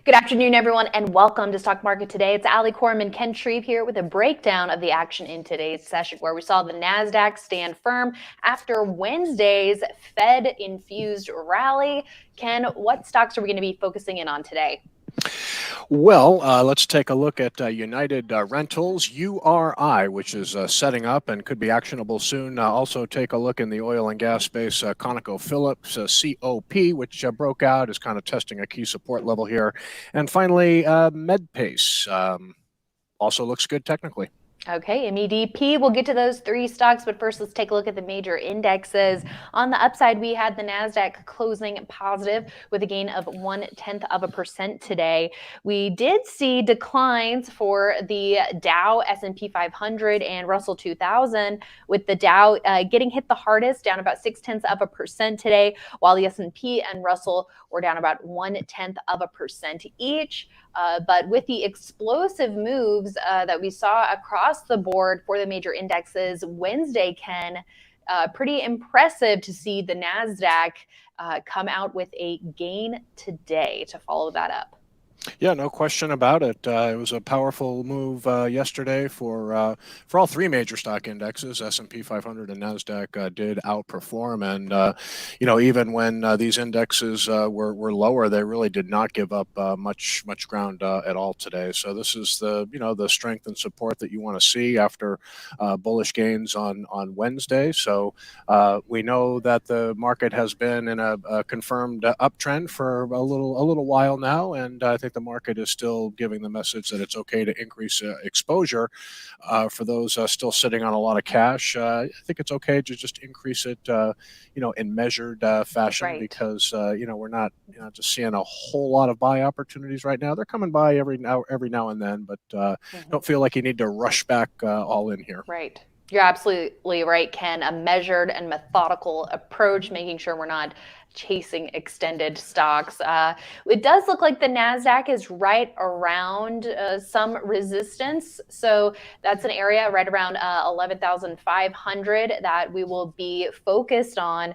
Good afternoon, everyone, and welcome to Stock Market Today. It's Coram and Ken Shreve here with a breakdown of the action in today's session, where we saw the Nasdaq stand firm after Wednesday's Fed-infused rally. Ken, what stocks are we going to be focusing in on today? Well, let's take a look at United Rentals, URI, which is setting up and could be actionable soon. Also take a look in the oil and gas space, ConocoPhillips, COP, which broke out, is kind of testing a key support level here. And finally, Medpace also looks good technically. Okay, MEDP, we'll get to those three stocks, but first let's take a look at the major indexes. On the upside, we had the Nasdaq closing positive with a gain of 0.1% today. We did see declines for the Dow, S&P 500, and Russell 2000, with the Dow getting hit the hardest, down about 0.6% today, while the S&P and Russell were down about 0.1% each. But with the explosive moves that we saw across the board for the major indexes Wednesday, Ken, pretty impressive to see the Nasdaq come out with a gain today to follow that up. Yeah, no question about it. It was a powerful move yesterday for all three major stock indexes. S&P 500 and Nasdaq did outperform, and even when these indexes were lower, they really did not give up much ground at all today. So this is the strength and support that you want to see after bullish gains on Wednesday. So we know that the market has been in a confirmed uptrend for a little while now, and I think the market is still giving the message that it's okay to increase exposure. For those still sitting on a lot of cash, I think it's okay to just increase it, in measured fashion, Right. because we're not just seeing a whole lot of buy opportunities right now. They're coming by every now and then, but don't feel like you need to rush back all in here. Right. You're absolutely right, Ken. A measured and methodical approach, making sure we're not chasing extended stocks. It does look like the Nasdaq is right around some resistance. So that's an area right around 11,500 that we will be focused on.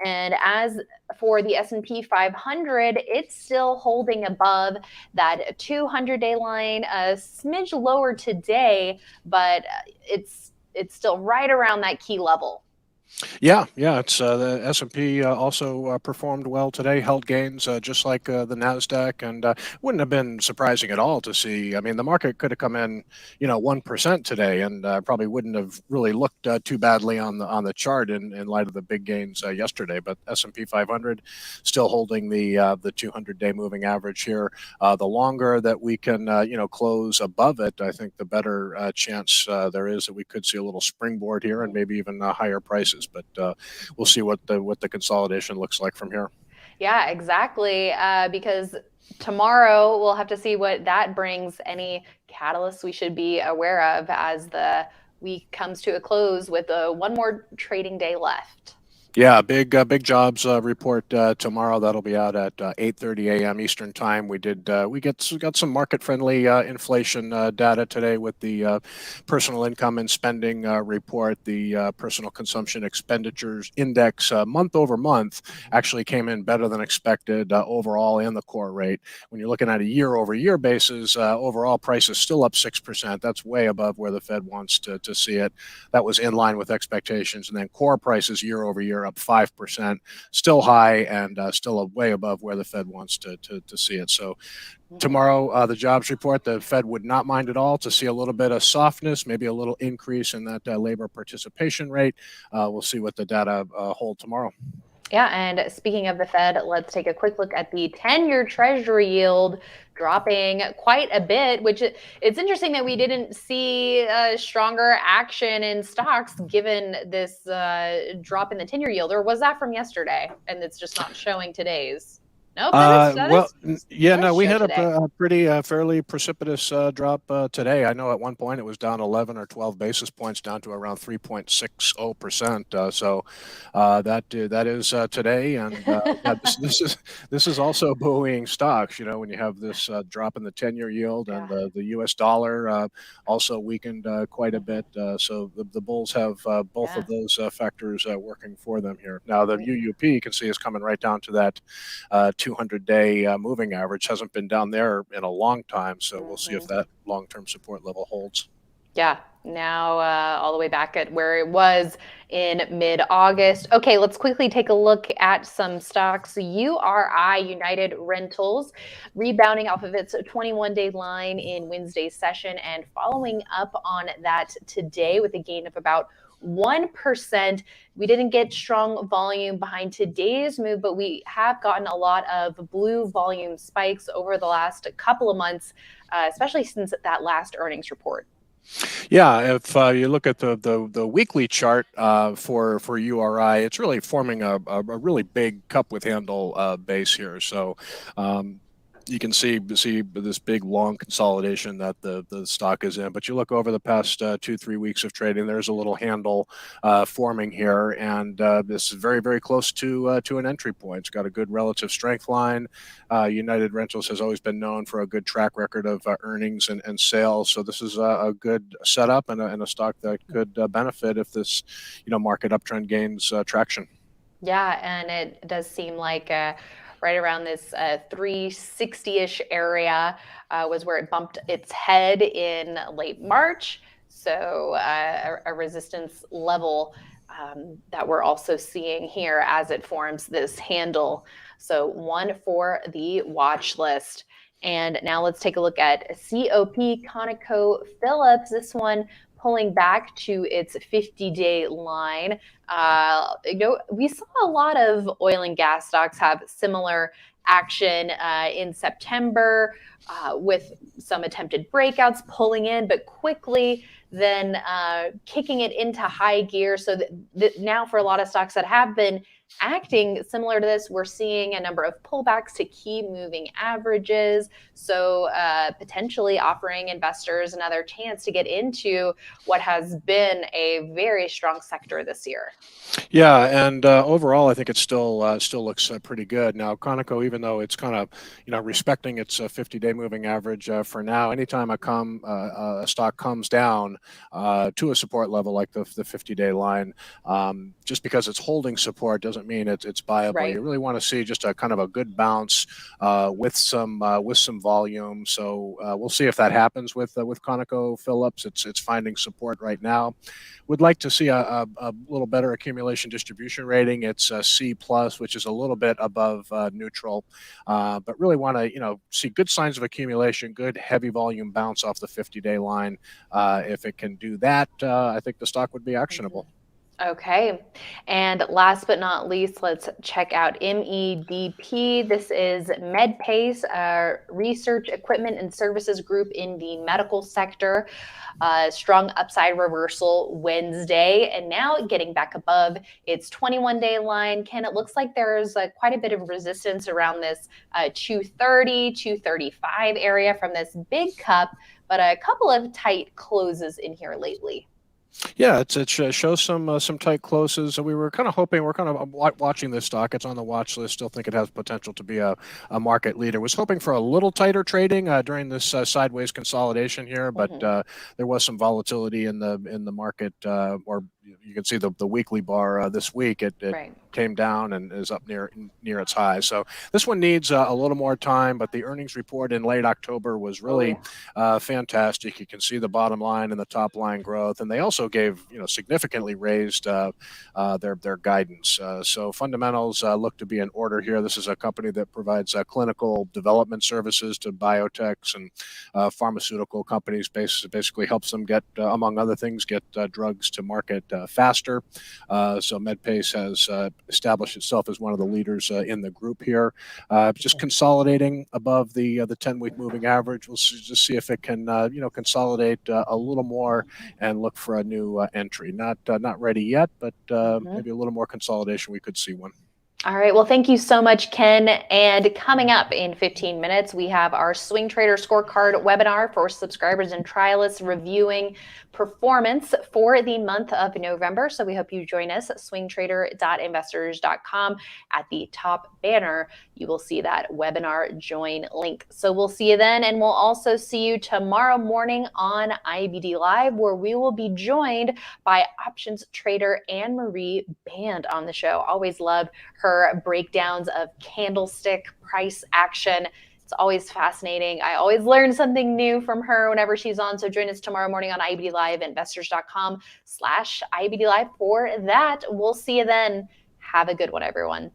And as for the S&P 500, it's still holding above that 200-day line, a smidge lower today, but it's still right around that key level. Yeah, it's the S&P also performed well today, held gains just like the Nasdaq, and wouldn't have been surprising at all to see. I mean, the market could have come in, 1% today, and probably wouldn't have really looked too badly on the chart in light of the big gains yesterday. But S&P 500 still holding the 200-day moving average here. The longer that we can, close above it, I think the better chance there is that we could see a little springboard here and maybe even higher prices. But we'll see what the consolidation looks like from here. Yeah, exactly. Because tomorrow we'll have to see what that brings. Any catalysts we should be aware of as the week comes to a close with one more trading day left. Yeah, big jobs report tomorrow. That'll be out at 8:30 a.m. Eastern time. We got some market friendly inflation data today with the personal income and spending report. The personal consumption expenditures index month over month actually came in better than expected overall, and the core rate. When you're looking at a year over year basis, overall price is still up 6%. That's way above where the Fed wants to see it. That was in line with expectations, and then core prices year over year up 5%, still high, and still way above where the Fed wants to see it. So tomorrow, the jobs report, the Fed would not mind at all to see a little bit of softness, maybe a little increase in that labor participation rate. We'll see what the data hold tomorrow. Yeah, and speaking of the Fed, let's take a quick look at the 10-year Treasury yield dropping quite a bit, which it's interesting that we didn't see stronger action in stocks given this drop in the 10-year yield. Or was that from yesterday and it's just not showing today's? Nope, we had a pretty fairly precipitous drop today. I know at one point it was down 11 or 12 basis points down to around 3.60%. So that is today, and this is also buoying stocks. When you have this drop in the 10-year yield, and the U.S. dollar also weakened quite a bit. So the bulls have both of those factors working for them here. Now the UUP, you can see, is coming right down to that 2 200-day moving average. Hasn't been down there in a long time, so we'll see if that long-term support level holds. Yeah, now all the way back at where it was in mid-August. Okay, let's quickly take a look at some stocks. URI, United Rentals, rebounding off of its 21-day line in Wednesday's session and following up on that today with a gain of about 1%. We didn't get strong volume behind today's move, but we have gotten a lot of blue volume spikes over the last couple of months, especially since that last earnings report. Yeah, if you look at the weekly chart for URI, it's really forming a really big cup with handle base here. So you can see this big long consolidation that the stock is in. But you look over the past 2-3 weeks of trading, there's a little handle forming here, and this is very, very close to an entry point. It's got a good relative strength line. United Rentals has always been known for a good track record of earnings and sales. So this is a good setup and a stock that could benefit if this market uptrend gains traction. Yeah, and it does seem like right around this 360-ish area was where it bumped its head in late March. So a resistance level that we're also seeing here as it forms this handle. So one for the watch list. And now let's take a look at COP, ConocoPhillips. This one pulling back to its 50-day line. We saw a lot of oil and gas stocks have similar action in September with some attempted breakouts pulling in, but quickly then kicking it into high gear. So that now for a lot of stocks that have been acting similar to this, we're seeing a number of pullbacks to key moving averages. So potentially offering investors another chance to get into what has been a very strong sector this year. Yeah, and overall, I think it still looks pretty good. Now, Conoco, even though it's kind of respecting its 50-day moving average for now, anytime a stock comes down to a support level like the 50-day line, just because it's holding support doesn't mean it's buyable. Right. You really want to see just a kind of a good bounce with some volume. So we'll see if that happens with ConocoPhillips. It's finding support right now. Would like to see a little better accumulation distribution rating. It's C+, which is a little bit above neutral, but really want to see good signs of accumulation, good heavy volume bounce off the 50-day line. If it can do that, I think the stock would be actionable. Okay. And last but not least, let's check out MEDP. This is Medpace, research equipment and services group in the medical sector. Strong upside reversal Wednesday, and now getting back above its 21-day line. Ken, it looks like there's quite a bit of resistance around this 230, 235 area from this big cup, but a couple of tight closes in here lately. Yeah, it shows some tight closes. We were kind of hoping, we're kind of watching this stock. It's on the watch list. Still think it has potential to be a market leader. Was hoping for a little tighter trading during this sideways consolidation here, but there was some volatility in the market, or you can see the weekly bar this week. It right. Came down and is up near its high. So this one needs a little more time, but the earnings report in late October was really fantastic. You can see the bottom line and the top line growth, and they also gave significantly raised their guidance. So fundamentals look to be in order here. This is a company that provides clinical development services to biotechs and pharmaceutical companies. Basically helps them get, among other things, get drugs to market faster. So Medpace has established itself as one of the leaders in the group here. Just consolidating above the 10-week moving average. We'll just see if it can consolidate a little more and look for a new entry. Not ready yet, but maybe a little more consolidation. We could see one. All right. Well, thank you so much, Ken. And coming up in 15 minutes, we have our Swing Trader Scorecard webinar for subscribers and trialists reviewing performance for the month of November. So we hope you join us at swingtrader.investors.com. At the top banner, you will see that webinar join link. So we'll see you then. And we'll also see you tomorrow morning on IBD Live, where we will be joined by options trader Anne Marie Band on the show. Always love her her breakdowns of candlestick price action. It's always fascinating. I always learn something new from her whenever she's on. So join us tomorrow morning on IBD Live, investors.com/IBD Live for that. We'll see you then. Have a good one, everyone.